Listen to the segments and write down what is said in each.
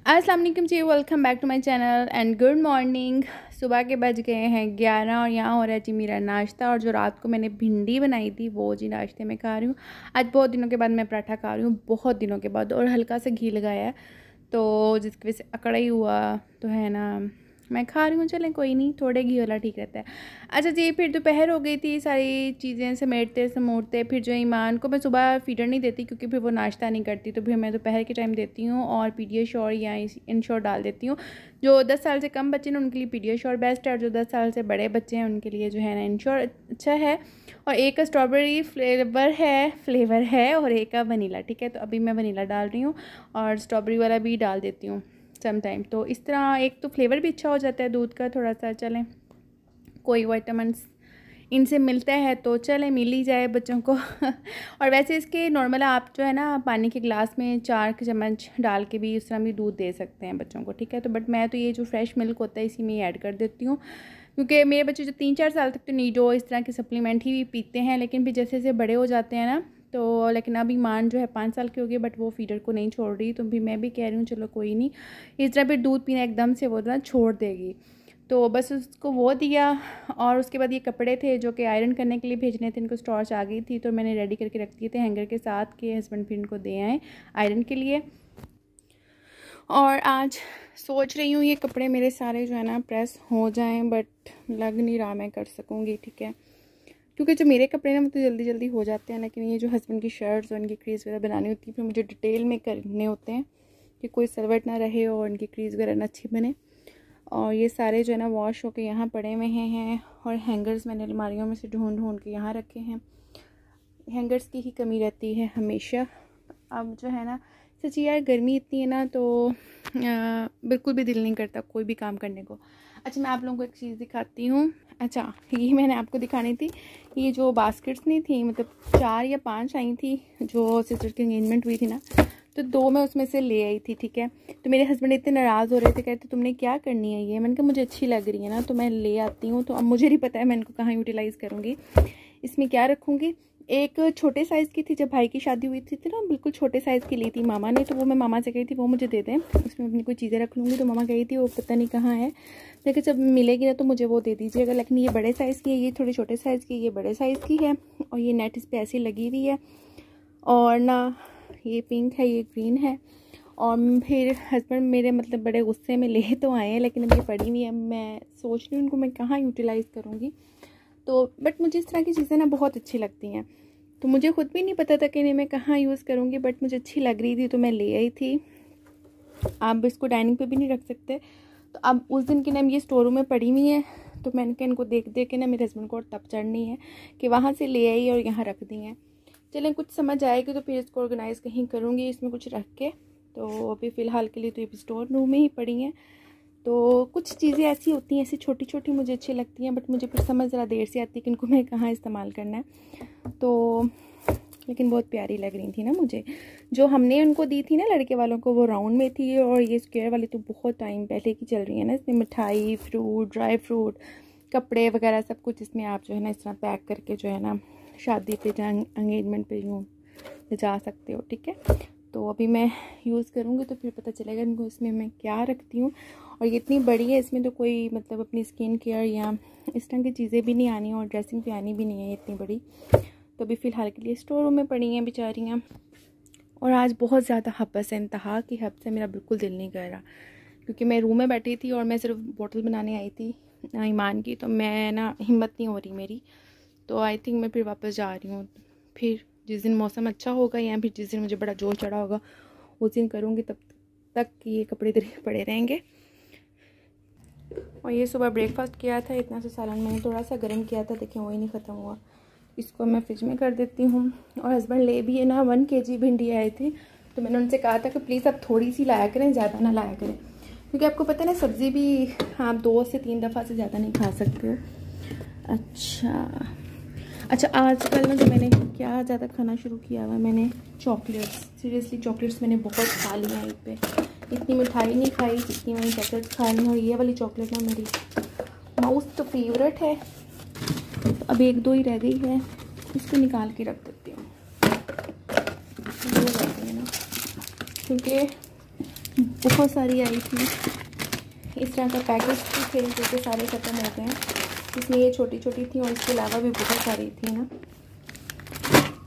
अस्सलाम वालेकुम जी, welcome back to my channel and good morning. सुबह के बज गए हैं 11 और यहाँ हो रहा है जी मेरा नाश्ता। और जो रात को मैंने भिंडी बनाई थी वो जी नाश्ते में खा रही हूँ। आज बहुत दिनों के बाद मैं पराठा खा रही हूँ, बहुत दिनों के बाद, और हल्का सा घी लगाया है तो जिसकी वजह से अकड़ा ही हुआ तो है ना, मैं खा रही हूँ। चलें कोई नहीं, थोड़े घी वाला ठीक रहता है। अच्छा जी, फिर दोपहर हो गई थी, सारी चीज़ें समेटते समोटते। फिर जो ईमान को मैं सुबह फीडर नहीं देती क्योंकि फिर वो नाश्ता नहीं करती, तो फिर मैं दोपहर के टाइम देती हूँ और पीडियाश्योर या इंश्योर डाल देती हूँ। जो 10 साल से कम बच्चे हैं उनके लिए पीडियाश्योर बेस्ट है, और जो 10 साल से बड़े बच्चे हैं उनके लिए जो है ना इंश्योर अच्छा है। और एक का स्ट्रॉबेरी फ्लेवर है और एक का वनीला। ठीक है, तो अभी मैं वनीला डाल रही हूँ और स्ट्रॉबेरी वाला भी डाल देती हूँ समटाइम। तो इस तरह एक तो फ्लेवर भी अच्छा हो जाता है दूध का थोड़ा सा। चलें, कोई विटामिन्स इनसे मिलता है तो चलें, मिल ही जाए बच्चों को। और वैसे इसके नॉर्मल आप जो है ना पानी के गिलास में 4 चम्मच डाल के भी उस तरह भी दूध दे सकते हैं बच्चों को। ठीक है, तो बट मैं तो ये जो फ्रेश मिल्क होता है इसी में ऐड कर देती हूँ, क्योंकि मेरे बच्चे जो 3-4 साल तक तो नीडो इस तरह के सप्लीमेंट ही पीते हैं, लेकिन फिर जैसे जैसे बड़े हो जाते हैं ना तो। लेकिन अभी ईमान जो है 5 साल की हो गई, बट वो फीडर को नहीं छोड़ रही, तो भी मैं भी कह रही हूँ चलो कोई नहीं, इस तरह फिर दूध पीना एकदम से वो ना छोड़ देगी। तो बस उसको वो दिया। और उसके बाद ये कपड़े थे जो कि आयरन करने के लिए भेजने थे, इनको स्टॉर्च आ गई थी तो मैंने रेडी करके रख दिए थे हैंगर के साथ कि हस्बैंड फिर इनको दे आएँ आयरन के लिए। और आज सोच रही हूँ ये कपड़े मेरे सारे जो है ना प्रेस हो जाएं, बट लग नहीं रहा मैं कर सकूँगी। ठीक है, क्योंकि जो मेरे कपड़े ना वो तो जल्दी जल्दी हो जाते हैं, लेकिन ये जो हस्बैंड की शर्ट्स और इनकी क्रीज वगैरह बनानी होती है फिर मुझे डिटेल में करने होते हैं कि कोई सलवट ना रहे और इनकी क्रीज वगैरह ना अच्छी बने। और ये सारे जो है ना वॉश होके यहाँ पड़े हुए हैं और हैंगर्स मैंने अलमारियों में से ढूंढ ढूंढ के यहाँ रखे हैं। हैंगर्स की ही कमी रहती है हमेशा। अब जो है ना सच्ची यार गर्मी इतनी है ना तो बिल्कुल भी दिल नहीं करता कोई भी काम करने को। अच्छा, मैं आप लोगों को एक चीज़ दिखाती हूँ। अच्छा, ये मैंने आपको दिखानी थी, ये जो बास्केट्स नहीं थी, मतलब 4 या 5 आई थी जो सिस्टर की एंगेजमेंट हुई थी ना, तो 2 मैं उसमें से ले आई थी। ठीक है, तो मेरे हस्बैंड इतने नाराज़ हो रहे थे, कहते तुमने क्या करनी है ये। मैंने कहा मुझे अच्छी लग रही है ना तो मैं ले आती हूँ। तो अब मुझे नहीं पता है मैं इनको कहाँ यूटिलाइज़ करूँगी, इसमें क्या रखूँगी। एक छोटे साइज़ की थी, जब भाई की शादी हुई थी ना, बिल्कुल छोटे साइज़ की ली थी मामा ने, तो वो मैं मामा से कही थी वो मुझे दे दें, उसमें अपनी कोई चीज़ें रख लूँगी। तो मामा कही थी वो पता नहीं कहाँ है, लेकिन जब मिलेगी ना तो मुझे वो दे दीजिएगा। लेकिन ये बड़े साइज़ की है, ये थोड़ी छोटे साइज़ की, ये बड़े साइज़ की है। और ये नेट इस पर ऐसी लगी हुई है, और ना ये पिंक है, ये ग्रीन है। और फिर हस्बैंड मेरे मतलब बड़े गुस्से में ले तो आए हैं, लेकिन अब ये पड़ी हुई है। मैं सोच रही हूँ इनको मैं कहाँ यूटिलाइज़ करूँगी। तो बट मुझे इस तरह की चीज़ें ना बहुत अच्छी लगती हैं, तो मुझे खुद भी नहीं पता था कि नहीं मैं कहाँ यूज़ करूँगी, बट मुझे अच्छी लग रही थी तो मैं ले आई थी। आप इसको डाइनिंग पे भी नहीं रख सकते, तो अब उस दिन की ना ये स्टोर रूम में पड़ी हुई है, तो मैंने कहा इनको देख देख के ना मेरे हस्बैंड को और तब चढ़नी है कि वहाँ से ले आई और यहाँ रख दी हैं। चलें, कुछ समझ आएगी तो फिर इसको ऑर्गेनाइज़ कहीं करूँगी इसमें कुछ रख के। तो अभी फ़िलहाल के लिए तो ये स्टोर रूम में ही पड़ी हैं। तो कुछ चीज़ें ऐसी होती हैं, ऐसी छोटी छोटी मुझे अच्छी लगती हैं, बट मुझे फिर समझ ज़रा देर से आती है कि इनको मैं कहाँ इस्तेमाल करना है। तो लेकिन बहुत प्यारी लग रही थी ना मुझे। जो हमने उनको दी थी ना लड़के वालों को, वो राउंड में थी, और ये स्क्वायर वाली तो बहुत टाइम पहले की चल रही है ना। इसमें मिठाई, फ्रूट, ड्राई फ्रूट, कपड़े वगैरह सब कुछ इसमें आप जो है ना इस तरह पैक करके जो है ना शादी पे या एंगेजमेंट पे यूँ जा सकते हो। ठीक है, तो अभी मैं यूज़ करूँगी तो फिर पता चलेगा इनको इसमें मैं क्या रखती हूँ। और ये इतनी बड़ी है, इसमें तो कोई मतलब अपनी स्किन केयर या इस तरह की चीज़ें भी नहीं आनी, और ड्रेसिंग पे आनी भी नहीं है इतनी बड़ी। तो अभी फ़िलहाल के लिए स्टोर रूम में पड़ी हैं बेचारियाँ। और आज बहुत ज़्यादा हब्स है, इंतहा की हब से मेरा बिल्कुल दिल नहीं कर रहा, क्योंकि मैं रूम में बैठी थी और मैं सिर्फ बोतल बनाने आई थी ईमान की, तो मैं ना हिम्मत नहीं हो रही मेरी। तो आई थिंक मैं फिर वापस जा रही हूँ। फिर जिस दिन मौसम अच्छा होगा या फिर जिस दिन मुझे बड़ा जोश चढ़ा होगा उस दिन करूँगी, तब तक ये कपड़े इधर ही पड़े रहेंगे। और ये सुबह ब्रेकफास्ट किया था, इतना सा सालन मैंने थोड़ा सा गर्म किया था, देखें वही नहीं ख़त्म हुआ। इसको मैं फ्रिज में कर देती हूँ। और हस्बैंड ले भी है ना 1 kg भिंडी आए थे, तो मैंने उनसे कहा था कि प्लीज़ आप थोड़ी सी लाया करें, ज़्यादा ना लाया करें, क्योंकि आपको पता है ना सब्ज़ी भी आप 2 से 3 दफ़ा से ज़्यादा नहीं खा सकते हो। अच्छा, आजकल ना जो मैंने क्या ज़्यादा खाना शुरू किया हुआ है, मैंने चॉकलेट्स, सीरियसली चॉकलेट्स मैंने बहुत खा ली हैं। ईद पे इतनी मिठाई नहीं खाई जितनी मैंने चॉकलेट्स खा ली। और ये वाली चॉकलेट ना मेरी मोस्ट फेवरेट है, तो अब 1-2 ही रह गई है, इसको निकाल के रख देती हूँ। ये रहती है ना, क्योंकि बहुत सारी आई थी इस तरह का पैकेज थे जो कि सारे ख़त्म हो गए हैं। इसमें ये छोटी छोटी थी और इसके अलावा भी बहुत सारी थी ना।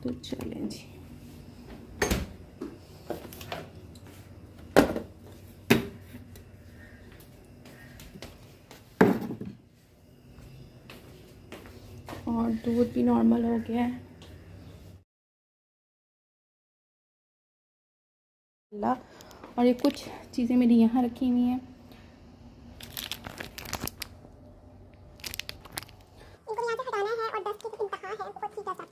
तो चलें जी, और दूध भी नॉर्मल हो गया है। और ये कुछ चीज़ें मेरी यहाँ रखी हुई हैं। इनको यहाँ से हटाना है और 10 की इंतहा है, बहुत ही ज़्यादा।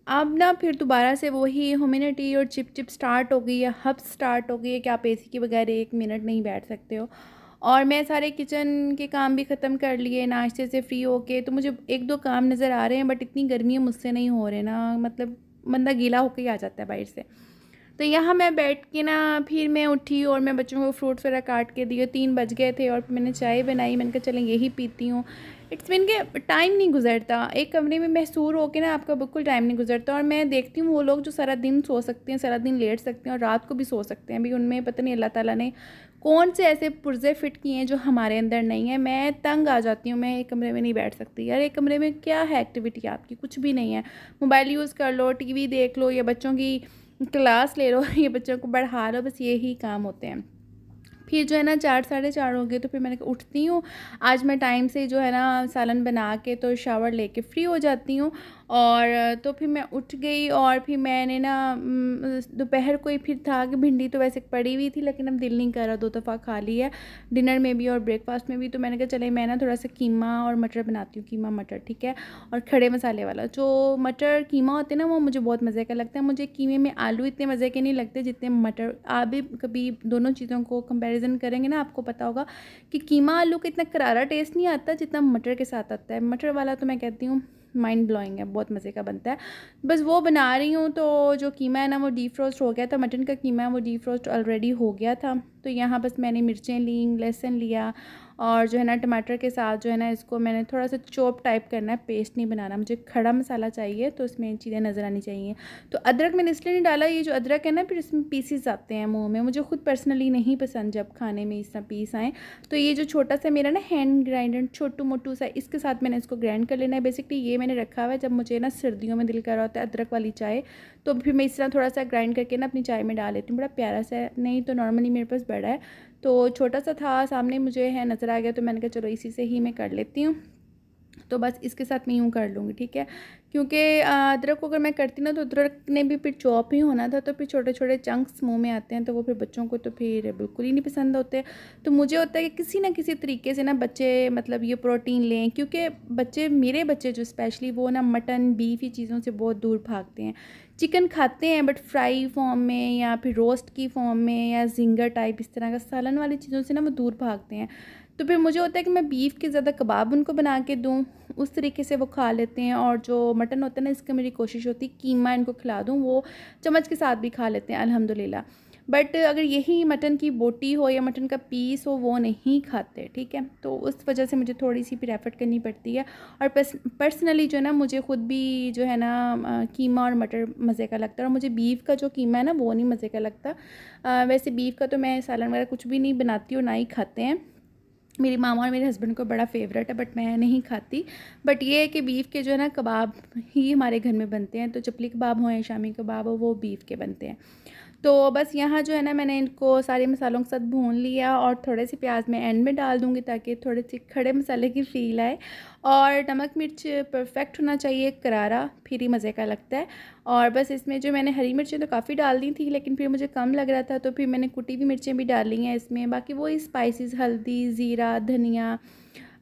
अब ना फिर दोबारा से वही ह्यूमिडिटी और चिप चिप स्टार्ट हो गई है, हब्स स्टार्ट हो गई है कि आप एसी के बगैर 1 मिनट नहीं बैठ सकते हो। और मैं सारे किचन के काम भी ख़त्म कर लिए, नाश्ते से फ्री होके। तो मुझे 1-2 काम नज़र आ रहे हैं, बट इतनी गर्मी है मुझसे नहीं हो रहे ना, मतलब बंदा गीला होकर ही आ जाता है बाहर से। तो यहाँ मैं बैठ के ना फिर मैं उठी और मैं बच्चों को फ्रूट्स वगैरह काट के दिए। 3 बज गए थे और मैंने चाय बनाई। मैंने कहा चलें यही पीती हूँ। इट्स मीन के टाइम नहीं गुजरता एक कमरे में महसूर होकर ना, आपका बिल्कुल टाइम नहीं गुजरता। और मैं देखती हूँ वो लोग जो सारा दिन सो सकते हैं, सारा दिन लेट सकते हैं और रात को भी सो सकते हैं, भाई उनमें पता नहीं अल्लाह ताला ने कौन से ऐसे पुर्जे फिट किए हैं जो हमारे अंदर नहीं है। मैं तंग आ जाती हूँ, मैं एक कमरे में नहीं बैठ सकती यार। एक कमरे में क्या है एक्टिविटी आपकी, कुछ भी नहीं है। मोबाइल यूज़ कर लो, टीवी देख लो, या बच्चों की क्लास ले लो, या बच्चों को पढ़ा लो, बस यही काम होते हैं। फिर जो है ना 4 साढ़े 4 हो गए, तो फिर मैंने कहा उठती हूँ। आज मैं टाइम से जो है ना सालन बना के तो शावर लेके फ्री हो जाती हूँ। और तो फिर मैं उठ गई और फिर मैंने ना दोपहर को ही फिर था कि भिंडी तो वैसे पड़ी हुई थी, लेकिन अब दिल नहीं कर रहा, 2 दफ़ा खा ली है डिनर में भी और ब्रेकफास्ट में भी। तो मैंने कहा चले मैं ना थोड़ा सा कीमा और मटर बनाती हूँ, कीमा मटर, ठीक है। और खड़े मसाले वाला जो मटर कीमा होते हैं ना, वो मुझे बहुत मज़े का लगता है। मुझे कीमे में आलू इतने मज़े के नहीं लगते जितने मटर। आप भी कभी दोनों चीज़ों को कंपैरिजन करेंगे ना, आपको पता होगा कि कीमा आलू का इतना करारा टेस्ट नहीं आता जितना मटर के साथ आता है। मटर वाला तो मैं कहती हूँ माइंड ब्लोइंग है, बहुत मज़े का बनता है। बस वो बना रही हूँ। तो जो कीमा है ना वो डीप फ्रोस्ट हो गया था, मटन का कीमा है वो डीप फ्रोस्ट ऑलरेडी हो गया था। तो यहाँ बस मैंने मिर्चें ली, लहसुन लिया और जो है ना टमाटर के साथ जो है ना इसको मैंने थोड़ा सा चॉप टाइप करना है, पेस्ट नहीं बनाना। मुझे खड़ा मसाला चाहिए तो इसमें चीज़ें नज़र आनी चाहिए। तो अदरक मैंने इसलिए नहीं डाला, ये जो अदरक है ना फिर इसमें पीसीस आते हैं मुँह में, मुझे खुद पर्सनली नहीं पसंद जब खाने में इस तरह पीस आएँ। तो ये जो छोटा सा मेरा ना हैंड ग्राइंडर छोटू मोटू सा, इसके साथ मैंने इसको ग्राइंड कर लेना है। बेसिकली ये मैंने रखा हुआ है जब मुझे ना सर्दियों में दिल कर रहा होता है अदरक वाली चाय, तो फिर मैं इस तरह थोड़ा सा ग्राइंड करके ना अपनी चाय में डाल लेती हूँ। बड़ा प्यारा सा है, नहीं तो नॉर्मली मेरे पास बड़ा है, तो छोटा सा था सामने मुझे है नज़र आ गया, तो मैंने कहा चलो इसी से ही मैं कर लेती हूँ। तो बस इसके साथ मैं यूँ कर लूँगी, ठीक है। क्योंकि अदरक को अगर मैं करती ना तो अदरक ने भी फिर चॉप ही होना था, तो फिर छोटे छोटे चंक्स मुंह में आते हैं, तो वो फिर बच्चों को तो फिर बिल्कुल ही नहीं पसंद होते। तो मुझे होता है कि किसी ना किसी तरीके से ना बच्चे मतलब ये प्रोटीन लें, क्योंकि बच्चे, मेरे बच्चे जो स्पेशली, वो ना मटन बीफ ही चीज़ों से बहुत दूर भागते हैं। चिकन खाते हैं बट फ्राई फॉर्म में या फिर रोस्ट की फॉर्म में या जिंगर टाइप इस तरह का सालन वाली चीज़ों से ना वो दूर भागते हैं। तो फिर मुझे होता है कि मैं बीफ के ज़्यादा कबाब उनको बना के दूँ, उस तरीके से वो खा लेते हैं। और जो मटन होता है ना, इसका मेरी कोशिश होती है कीमा इनको खिला दूँ, वो चम्मच के साथ भी खा लेते हैं अल्हम्दुलिल्लाह। बट अगर यही मटन की बोटी हो या मटन का पीस हो, वो नहीं खाते, ठीक है। तो उस वजह से मुझे थोड़ी सी फिर एफर्ट करनी पड़ती है। और पर्सनली जो है ना मुझे ख़ुद भी जो है ना कीमा और मटर मज़े का लगता है, और मुझे बीफ का जो कीमा है ना वो नहीं मज़े का लगता। वैसे बीफ का तो मैं सालन वगैरह कुछ भी नहीं बनाती हूँ, ना ही खाते हैं। मेरी मामा और मेरे हस्बैंड को बड़ा फेवरेट है बट मैं नहीं खाती। बट ये है कि बीफ के जो है ना कबाब ही हमारे घर में बनते हैं, तो चपली कबाब हो या शामी कबाब हो, वो बीफ के बनते हैं। तो बस यहाँ जो है ना मैंने इनको सारे मसालों के साथ भून लिया, और थोड़े से प्याज मैं एंड में डाल दूँगी ताकि थोड़े से खड़े मसाले की फ़ील आए। और नमक मिर्च परफेक्ट होना चाहिए, करारा, फिर ही मज़े का लगता है। और बस इसमें जो मैंने हरी मिर्चें तो काफ़ी डाल दी थी, लेकिन फिर मुझे कम लग रहा था, तो फिर मैंने कुटी हुई मिर्चें भी डाल ली हैं इसमें। बाकी वही स्पाइसेस, हल्दी, ज़ीरा, धनिया,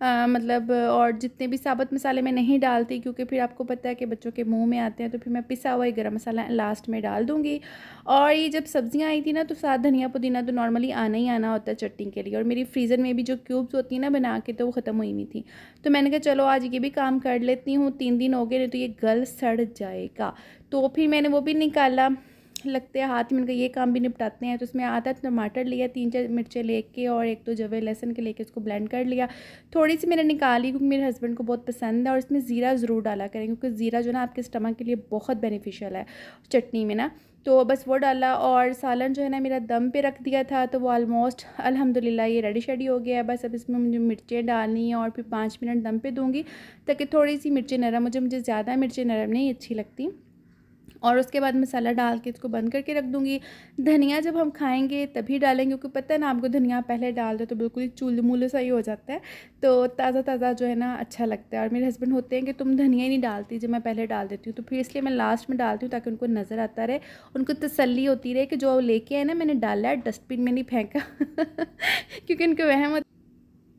मतलब और जितने भी साबुत मसाले मैं नहीं डालती, क्योंकि फिर आपको पता है कि बच्चों के मुंह में आते हैं, तो फिर मैं पिसा हुआ गरम मसाला लास्ट में डाल दूँगी। और ये जब सब्जियां आई थी ना, तो साथ धनिया पुदीना तो नॉर्मली आना ही आना होता है चटनी के लिए, और मेरी फ्रीज़र में भी जो क्यूब्स होती हैं ना बना के, तो वो ख़त्म हुई हुई थी। तो मैंने कहा चलो आज ये भी काम कर लेती हूँ, 3 दिन हो गए, नहीं तो ये गल सड़ जाएगा। तो फिर मैंने वो भी निकाला, लगते हैं हाथ में, मैंने कहा ये काम भी निपटाते हैं। तो उसमें आधा टमाटर लिया, 3-4 मिर्चें लेके और 1-2 जवे लहसुन के लेके उसको ब्लेंड कर लिया। थोड़ी सी मैंने निकाली क्योंकि मेरे हस्बैंड को बहुत पसंद है, और इसमें ज़ीरा ज़रूर डाला करें, क्योंकि ज़ीरा जो ना आपके स्टमक के लिए बहुत बेनिफिशियल है चटनी में ना। तो बस वो डाला, और सालन जो है ना मेरा दम पे रख दिया था, तो वो ऑलमोस्ट अल्हम्दुलिल्लाह ये रेडी शेडी हो गया है। बस अब इसमें मुझे मिर्चें डालनी है और फिर 5 मिनट दम पे दूँगी, ताकि थोड़ी सी मिर्चें नरम हो जाए। मुझे ज़्यादा मिर्चें नरम नहीं अच्छी लगती। और उसके बाद मसाला डाल के इसको बंद करके रख दूँगी। धनिया जब हम खाएंगे तभी डालेंगे, क्योंकि पता है ना आपको, धनिया पहले डाल दो तो बिल्कुल ही चूल-मूल सा ही हो जाता है, तो ताज़ा ताज़ा जो है ना अच्छा लगता है। और मेरे हस्बैंड होते हैं कि तुम धनिया ही नहीं डालती जब मैं पहले डाल देती हूँ, तो फिर इसलिए मैं लास्ट में डालती हूँ, ताकि उनको नज़र आता रहे, उनको तसल्ली होती रहे कि जो लेके आए ना मैंने डाला है, डस्टबिन में नहीं फेंका क्योंकि उनको वहम,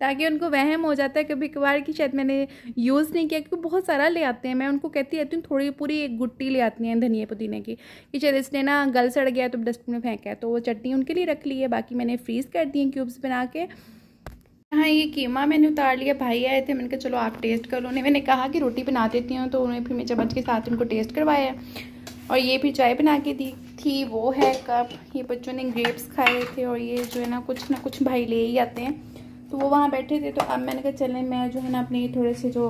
ताकि उनको वहम हो जाता है कभी कभार कि शायद मैंने यूज़ नहीं किया, क्योंकि बहुत सारा ले आते हैं। मैं उनको कहती रहती हूँ थोड़ी पूरी एक गुट्टी ले आती हैं धनिया पुदीने की, कि शायद इसने ना गल सड़ गया तो डस्टबिन में फेंका है, तो वो चटनी उनके लिए रख ली है। बाकी मैंने फ्रीज़ कर दी है क्यूब्स बना के। हाँ, ये कीमा मैंने उतार लिया, भाई आए थे, मैंने कहा चलो आप टेस्ट कर लो। मैंने कहा कि रोटी बना देती हूँ, तो उन्हें फिर मैं चम्मच के साथ उनको टेस्ट करवाया। और ये फिर चाय बना के दी थी, वो है कप। ये बच्चों ने ग्रेप्स खाए थे, और ये जो है ना कुछ भाई ले ही आते हैं, तो वो वहाँ बैठे थे। तो अब मैंने कहा चलें मैं जो है ना अपने थोड़े से जो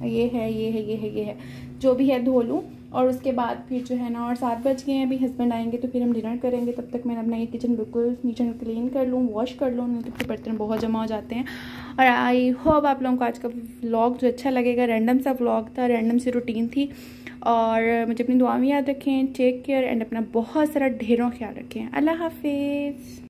ये है जो भी है धो लूँ, और उसके बाद फिर जो है ना, और 7 बज गए हैं, अभी हस्बैंड आएंगे तो फिर हम डिनर करेंगे। तब तक मैं अपना ये किचन बिल्कुल नीट एंड क्लीन कर लूँ, वॉश कर लूँ, नहीं तो फिर बर्तन बहुत जमा हो जाते हैं। और आई होप आप लोगों को आज का व्लॉग जो अच्छा लगेगा। रैंडम सा व्लॉग था, रैंडम सी रूटीन थी, और मुझे अपनी दुआ में याद रखें। टेक केयर एंड अपना बहुत सारा ढेरों ख्याल रखें। अल्लाह हाफिज़।